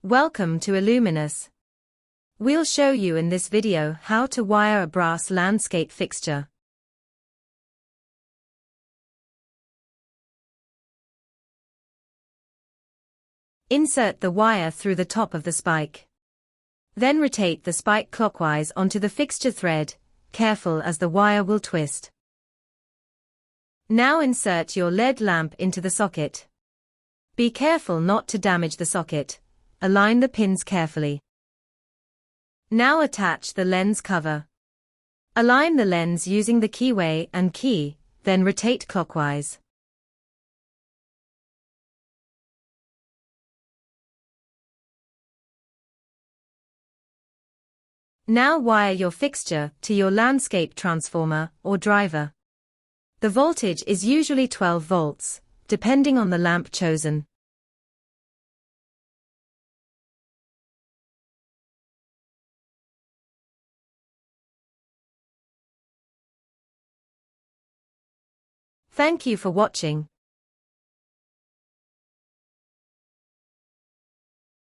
Welcome to Illuminous. We'll show you in this video how to wire a brass landscape fixture. Insert the wire through the top of the spike. Then rotate the spike clockwise onto the fixture thread, careful as the wire will twist. Now insert your LED lamp into the socket. Be careful not to damage the socket. Align the pins carefully. Now attach the lens cover. Align the lens using the keyway and key, then rotate clockwise. Now wire your fixture to your landscape transformer or driver. The voltage is usually 12 volts, depending on the lamp chosen. Thank you for watching.